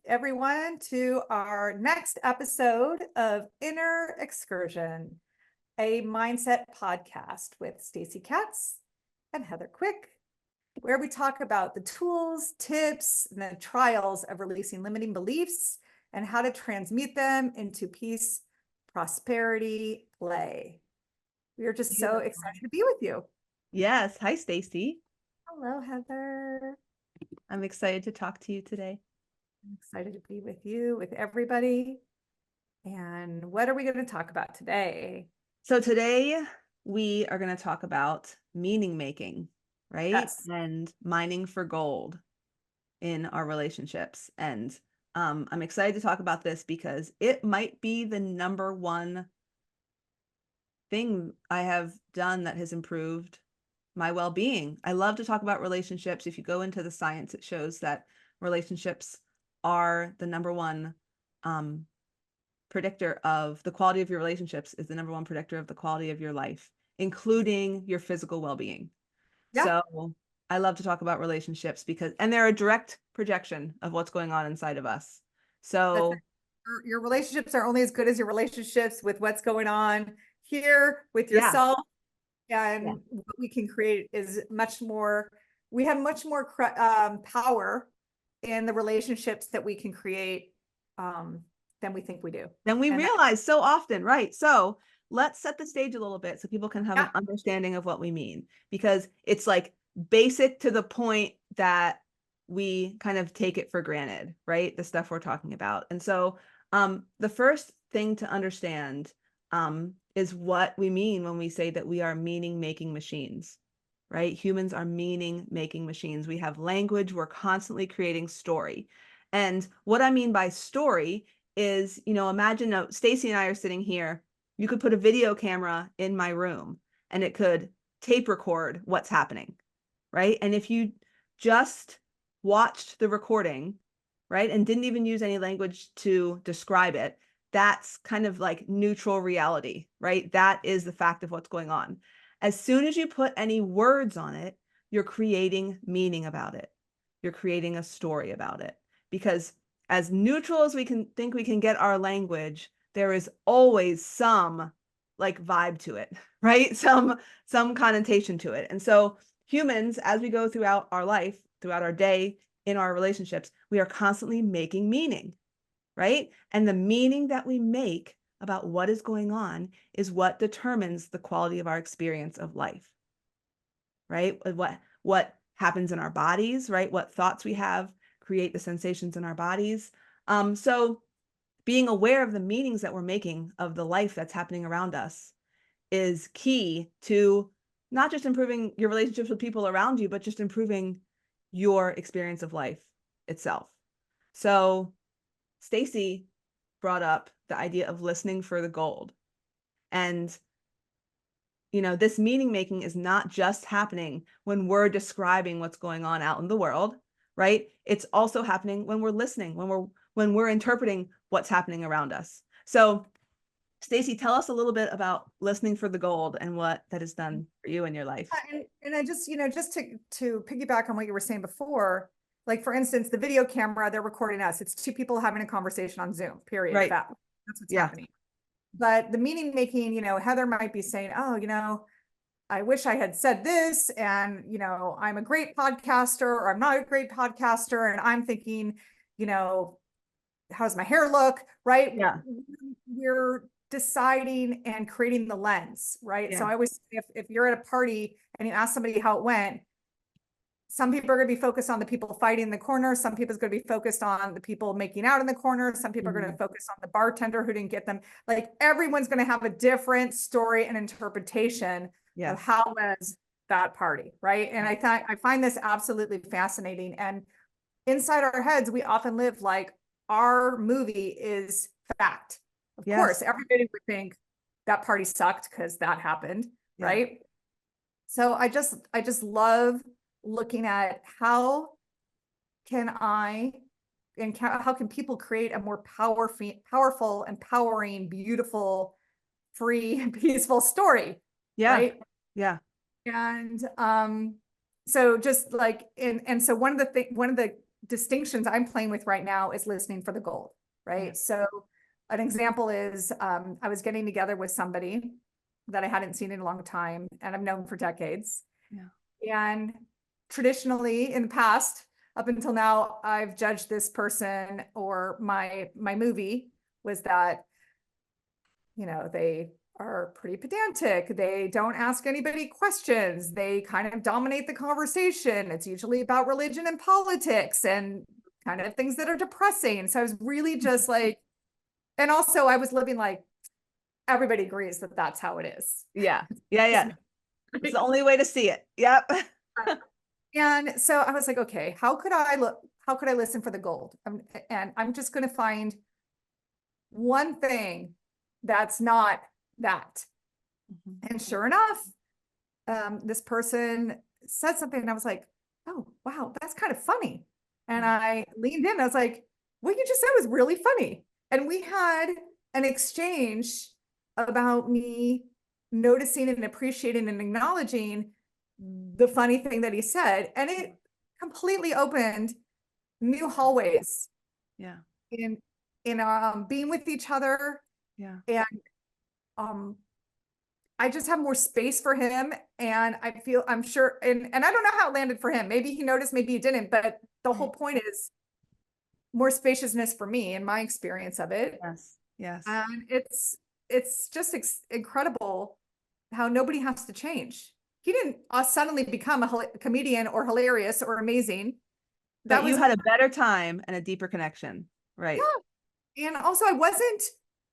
everyone to our next episode of Inner Excursion, a mindset podcast with Stacy Katz and Heather Quick, where we talk about the tools, tips, and the trials of releasing limiting beliefs and how to transmute them into peace, prosperity, play. We are just so excited to be with you. Yes. Hi, Stacy. Hello, Heather. I'm excited to talk to you today. I'm excited to be with you, with everybody. And what are we going to talk about today? So today we are going to talk about meaning making, right? Yes. And mining for gold in our relationships. And I'm excited to talk about this because it might be the number one thing I have done that has improved my well-being. I love to talk about relationships. If you go into the science, it shows that relationships are the number one predictor of the quality of your relationships, is the number one predictor of the quality of your life, including your physical well-being. Yeah. So I love to talk about relationships and they're a direct projection of what's going on inside of us. So your relationships are only as good as your relationships with what's going on here with yourself. And what we can create is much more, we have much more power in the relationships that we can create than we think we do. Than we realize so often, right? So let's set the stage a little bit so people can have an understanding of what we mean, because it's like basic to the point that we kind of take it for granted, right? The stuff we're talking about. And so the first thing to understand is what we mean when we say that we are meaning-making machines, right? Humans are meaning-making machines. We have language. We're constantly creating story. And what I mean by story is, imagine Stacy and I are sitting here. You could put a video camera in my room and it could tape record what's happening, right? And if you just watched the recording, right, and didn't even use any language to describe it, that's kind of like neutral reality, right? That is the fact of what's going on. As soon as you put any words on it, you're creating meaning about it. You're creating a story about it. Because as neutral as we can think we can get our language, there is always some like vibe to it, right? Some connotation to it. And so humans, as we go throughout our life, throughout our day, in our relationships, we are constantly making meaning, right? And the meaning that we make about what is going on is what determines the quality of our experience of life, right? What happens in our bodies, right? What thoughts we have create the sensations in our bodies. So being aware of the meanings that we're making of the life that's happening around us is key to not just improving your relationships with people around you, but just improving your experience of life itself. So Stacy brought up the idea of listening for the gold. And, this meaning making is not just happening when we're describing what's going on out in the world, right? It's also happening when we're listening, when we're interpreting what's happening around us. So Stacy, tell us a little bit about listening for the gold and what that has done for you in your life. And I just, just to piggyback on what you were saying before, like for instance, the video camera, they're recording us. It's two people having a conversation on Zoom, period. Right. That's what's happening. But the meaning making, Heather might be saying, oh, I wish I had said this, and, I'm a great podcaster, or I'm not a great podcaster. And I'm thinking, how does my hair look? Right. Yeah. We're deciding and creating the lens, right? So I always, if you're at a party and you ask somebody how it went, some people are going to be focused on the people fighting in the corner. Some people are going to be focused on the people making out in the corner. Some people are going to focus on the bartender who didn't get them. Like everyone's going to have a different story and interpretation of how was that party, right? And I find this absolutely fascinating. And inside our heads, we often live like our movie is fact. Of course, everybody would think that party sucked because that happened, right? So I just love looking at how can people create a more powerful, empowering, beautiful, free, and peaceful story. Right. And so just like so one of the distinctions I'm playing with right now is listening for the gold, right? Yeah. So an example is, I was getting together with somebody that I hadn't seen in a long time and I've known for decades. Yeah. And traditionally in the past, up until now, I've judged this person, or my movie was that, you know, they are pretty pedantic. They don't ask anybody questions. They kind of dominate the conversation. It's usually about religion and politics and kind of things that are depressing. So I was really just like, and also I was living like, everybody agrees that that's how it is. Yeah. Yeah. It's the only way to see it. Yep. And so I was like, okay, how could I listen for the gold? And I'm just going to find one thing that's not that. Mm-hmm. And sure enough, this person said something and I was like, oh, wow, that's kind of funny. And I leaned in, I was like, what you just said was really funny. And we had an exchange about me noticing and appreciating and acknowledging the funny thing that he said. And it completely opened new hallways. Yeah. In being with each other. Yeah. And I just have more space for him. And I'm sure, and I don't know how it landed for him. Maybe he noticed, maybe he didn't, but the whole point is more spaciousness for me in my experience of it. Yes. Yes. And it's just incredible how nobody has to change. He didn't suddenly become a comedian or hilarious or amazing. But you had a better time and a deeper connection. Right. Yeah. And also I wasn't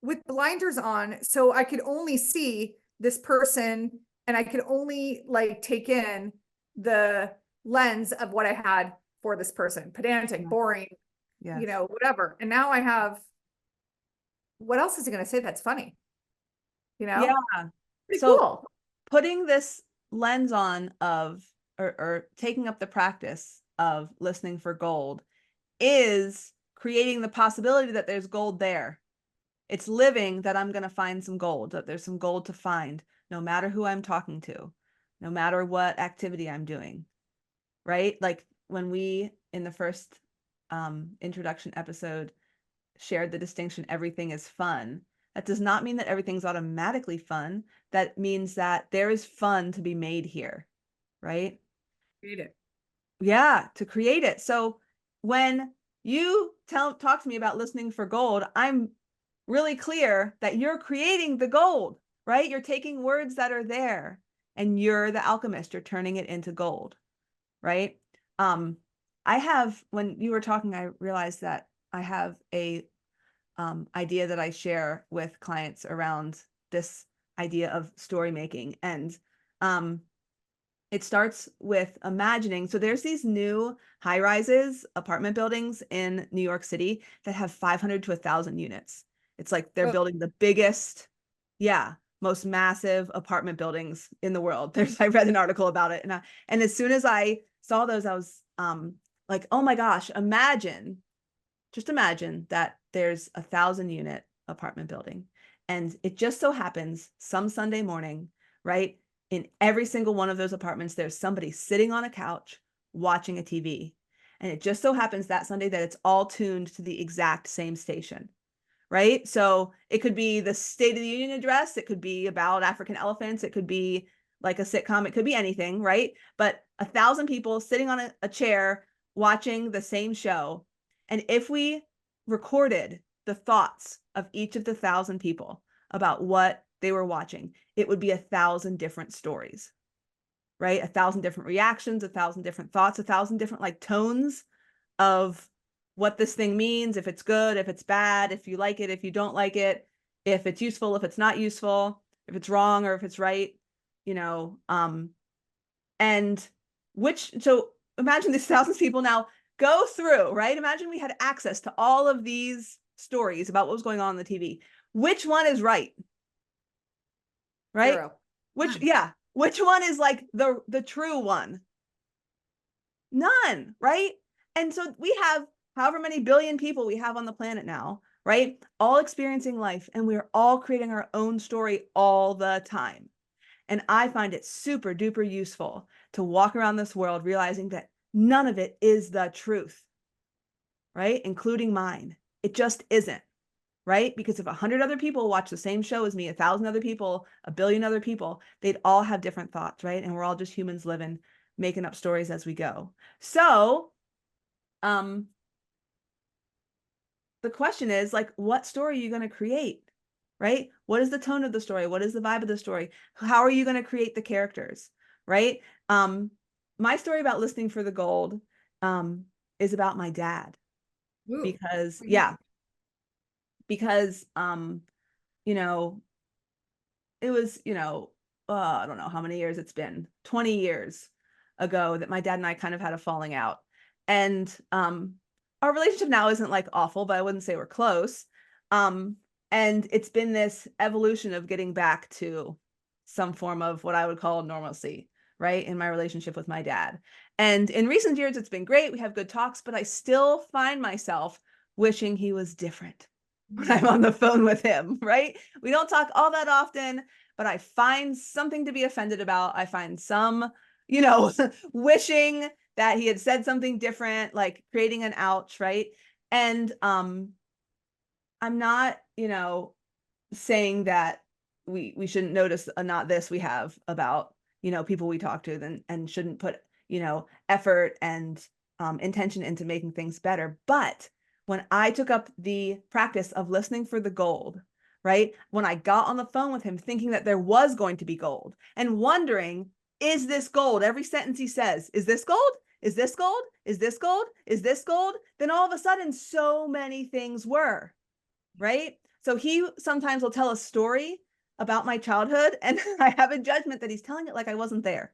with blinders on, so I could only see this person and I could only like take in the lens of what I had for this person. Pedantic, boring, yes. You know, whatever. And now I have, what else is he going to say that's funny? You know? Yeah. Pretty so cool. Putting this lens on of, or taking up the practice of listening for gold is creating the possibility that there's gold there. It's living that I'm going to find some gold, that there's some gold to find, no matter who I'm talking to, no matter what activity I'm doing, right? Like when we, in the first introduction episode, shared the distinction, everything is fun. That does not mean that everything's automatically fun. That means that there is fun to be made here, right? Create it. Yeah, to create it. So when you talk to me about listening for gold, I'm really clear that you're creating the gold, right? You're taking words that are there and you're the alchemist, you're turning it into gold, right? I have, when you were talking, I realized that I have a idea that I share with clients around this idea of story making. And it starts with imagining. So there's these new high-rises apartment buildings in New York City that have 500 to 1,000 units. It's like they're building the biggest, most massive apartment buildings in the world. I read an article about it. And as soon as I saw those, I was like, oh my gosh, just imagine that there's 1,000-unit apartment building. And it just so happens some Sunday morning, right? In every single one of those apartments, there's somebody sitting on a couch watching a TV. And it just so happens that Sunday that it's all tuned to the exact same station, right? So it could be the State of the Union address. It could be about African elephants. It could be like a sitcom. It could be anything, right? But 1,000 people sitting on a chair watching the same show. And if we recorded the thoughts of each of the 1,000 people about what they were watching, it would be 1,000 different stories, right? 1,000 different reactions, 1,000 different thoughts, 1,000 different like tones of what this thing means, if it's good, if it's bad, if you like it, if you don't like it, if it's useful, if it's not useful, if it's wrong or if it's right, you know, so imagine these thousands of people now go through, right? Imagine we had access to all of these stories about what was going on the TV. Which one is right? Right? Zero. Which one is like the true one? None, right? And so we have however many billion people we have on the planet now, right? All experiencing life, and we're all creating our own story all the time. And I find it super duper useful to walk around this world realizing that none of it is the truth. right? Including mine. It just isn't, right? Because if 100 other people watch the same show as me, 1,000 other people, 1 billion other people, they'd all have different thoughts, right? And we're all just humans living, making up stories as we go. So, the question is, like, what story are you going to create, right? What is the tone of the story? What is the vibe of the story? How are you going to create the characters, right? My story about listening for the gold is about my dad. Ooh. Because, yeah, because, you know, it was, I don't know how many years it's been, 20 years ago that my dad and I kind of had a falling out. And our relationship now isn't like awful, but I wouldn't say we're close. And it's been this evolution of getting back to some form of what I would call normalcy, right, in my relationship with my dad. And in recent years, it's been great. We have good talks, but I still find myself wishing he was different when I'm on the phone with him, right? We don't talk all that often, but I find something to be offended about. I find some, wishing that he had said something different, like creating an ouch, right? And I'm not, saying that we shouldn't notice a not this we have about, people we talk to and shouldn't put, effort and intention into making things better. But when I took up the practice of listening for the gold, right? When I got on the phone with him thinking that there was going to be gold and wondering, is this gold? Every sentence he says, is this gold? Is this gold? Is this gold? Is this gold? Then all of a sudden, so many things were, right? So he sometimes will tell a story about my childhood, and I have a judgment that he's telling it like I wasn't there,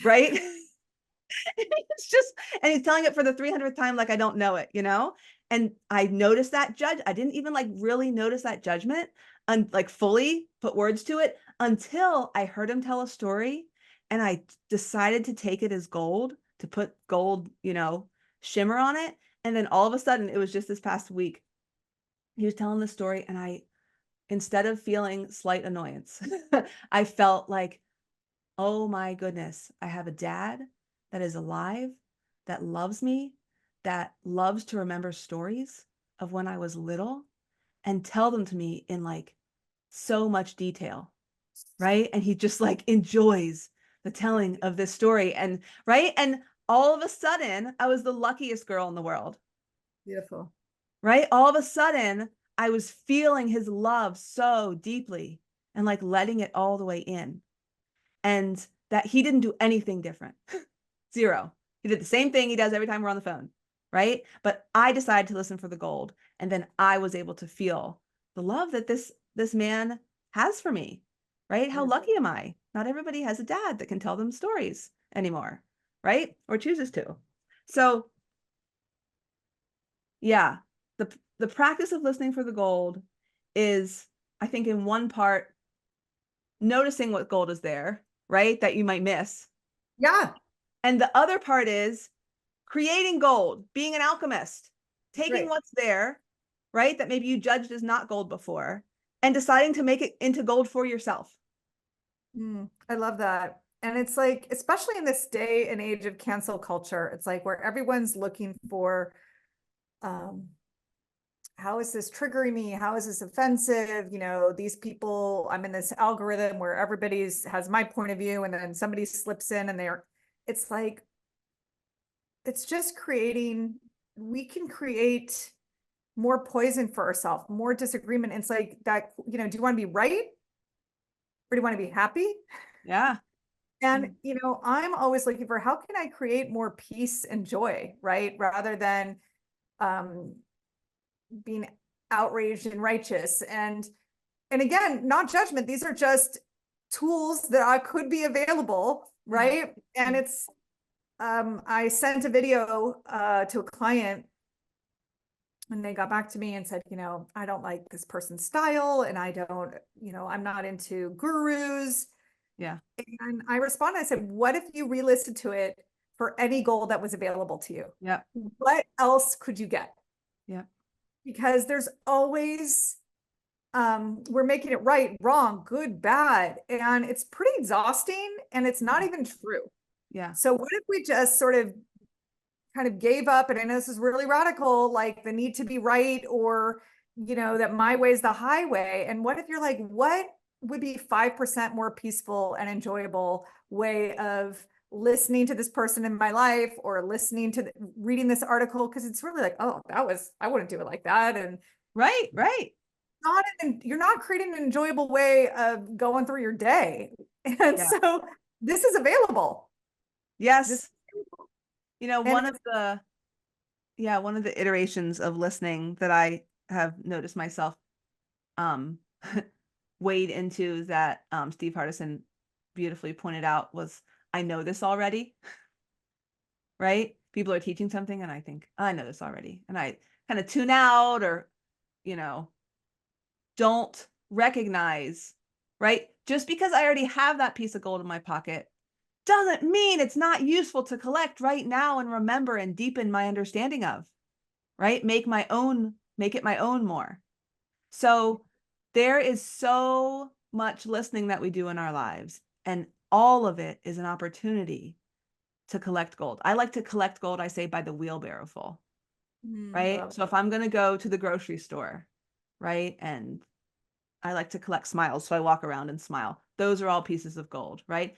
right? It's just, and he's telling it for the 300th time like I don't know it, And I noticed that I didn't even like really notice that judgment and like fully put words to it until I heard him tell a story and I decided to take it as gold, to put gold, shimmer on it. And then all of a sudden, it was just this past week, he was telling the story and instead of feeling slight annoyance, I felt like, oh my goodness, I have a dad that is alive, that loves me, that loves to remember stories of when I was little and tell them to me in like so much detail, right? And he just like enjoys the telling of this story and right. And all of a sudden, I was the luckiest girl in the world. Beautiful. Right? All of a sudden, I was feeling his love so deeply and like letting it all the way in. And that he didn't do anything different. Zero. He did the same thing he does every time we're on the phone, right? But I decided to listen for the gold. And then I was able to feel the love that this man has for me, right? How lucky am I? Not everybody has a dad that can tell them stories anymore, right? Or chooses to. So yeah, the practice of listening for the gold is, I think, in one part, noticing what gold is there, right? That you might miss. Yeah. And the other part is creating gold, being an alchemist, taking what's there, right? That maybe you judged as not gold before and deciding to make it into gold for yourself. I love that. And it's like, especially in this day and age of cancel culture, it's like where everyone's looking for, how is this triggering me? How is this offensive? These people, I'm in this algorithm where everybody's has my point of view and then somebody slips in and it's like, it's just we can create more poison for ourselves, more disagreement. It's like that, do you want to be right? Or do you want to be happy? Yeah. And, I'm always looking for how can I create more peace and joy, right? Rather than being outraged and righteous. And again, not judgment. These are just tools that could be available, right? And it's, I sent a video to a client and they got back to me and said, I don't like this person's style and I don't, I'm not into gurus. Yeah. And I responded, I said, what if you re-listened to it for any goal that was available to you? Yeah. What else could you get? Yeah. Because there's always, we're making it right, wrong, good, bad. And it's pretty exhausting and it's not even true. Yeah. So what if we just sort of kind of gave up, and I know this is really radical, like the need to be right, or, you know, that my way is the highway. And what if you're like, what would be 5% more peaceful and enjoyable way of listening to this person in my life, or listening to reading this article? Because it's really like, oh, I wouldn't do it like that. And right. you're not creating an enjoyable way of going through your day. And so this is available. Yes. You know, And one of the iterations of listening that I have noticed myself wade into, that Steve Hardison beautifully pointed out, was, I know this already. Right? People are teaching something and I think, I know this already. And I kind of tune out, or, you know, don't recognize, right? Just because I already have that piece of gold in my pocket doesn't mean it's not useful to collect right now and remember and deepen my understanding of, right? Make it my own more. So there is so much listening that we do in our lives, and all of it is an opportunity to collect gold. I like to collect gold, I say, by the wheelbarrow full, right? So if I'm going to go to the grocery store, right, and I like to collect smiles, so I walk around and smile. Those are all pieces of gold, right?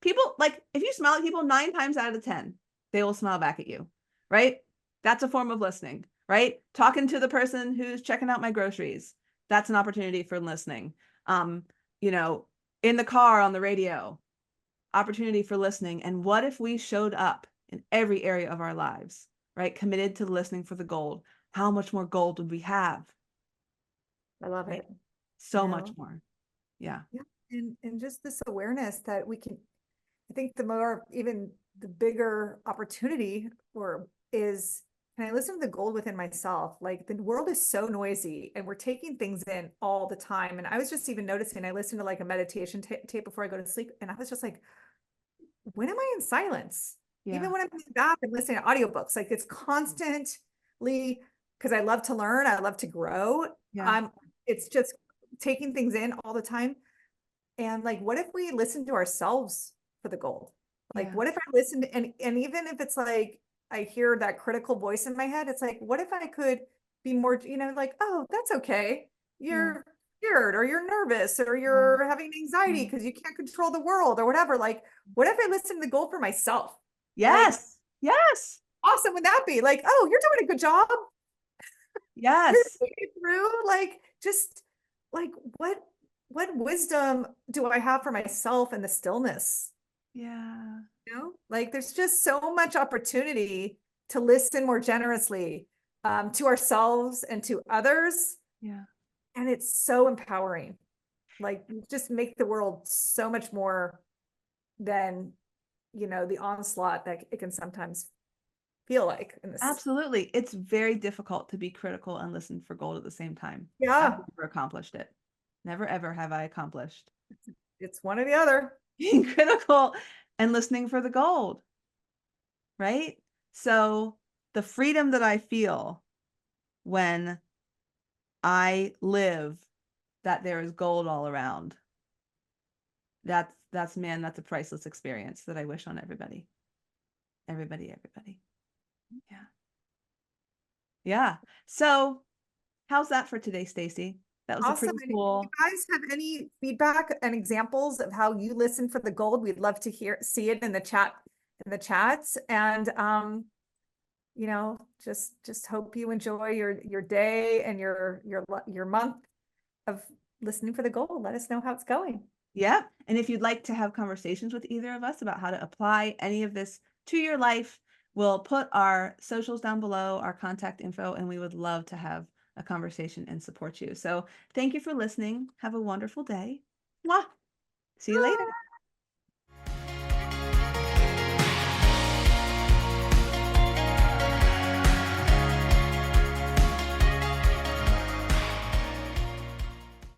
People, like, if you smile at people 9 times out of 10, they will smile back at you, right? That's a form of listening, right? Talking to the person who's checking out my groceries, that's an opportunity for listening. You know, in the car, on the radio, opportunity for listening. And what if we showed up in every area of our lives, right? Committed to listening for the gold. How much more gold would we have? I love it. So much more. Yeah. And just this awareness that we can, I think even the bigger opportunity is, can I listen to the gold within myself? Like, the world is so noisy and we're taking things in all the time. And I was just even noticing, I listened to like a meditation tape before I go to sleep. And I was just like, when am I in silence? Even when I'm in the bath and listening to audiobooks, like, it's constantly, because I love to learn, I love to grow. It's just taking things in all the time. And like, what if we listen to ourselves for the gold? Like, what if I listened, and even if it's like, I hear that critical voice in my head, it's like, what if I could be more, you know, like, oh, that's okay. You're scared, or you're nervous, or you're having anxiety because you can't control the world, or whatever. Like, what if I listen to the gold for myself? Yes. Like, awesome would that be? Like, oh, you're doing a good job. Yes. Through, like, just like, what wisdom do I have for myself in the stillness? Yeah. You know, like, there's just so much opportunity to listen more generously to ourselves and to others. Yeah. And it's so empowering. Like, just make the world so much more than, you know, the onslaught that it can sometimes feel like in this. Absolutely. It's very difficult to be critical and listen for gold at the same time. Yeah. I've never accomplished it. Never, ever have I accomplished. It's one or the other. Being critical and listening for the gold. Right? So the freedom that I feel when I live that there is gold all around, that's a priceless experience that I wish on everybody. Everybody. Yeah. Yeah. So how's that for today, Stacy? That was Awesome. a pretty cool. If you guys have any feedback and examples of how you listen for the gold, we'd love to see it in the chats. And you know, just hope you enjoy your day and your month of listening for the gold. Let us know how it's going. Yeah. And if you'd like to have conversations with either of us about how to apply any of this to your life, we'll put our socials down below, our contact info, and we would love to have a conversation and support you. So thank you for listening. Have a wonderful day. Mwah. See you later.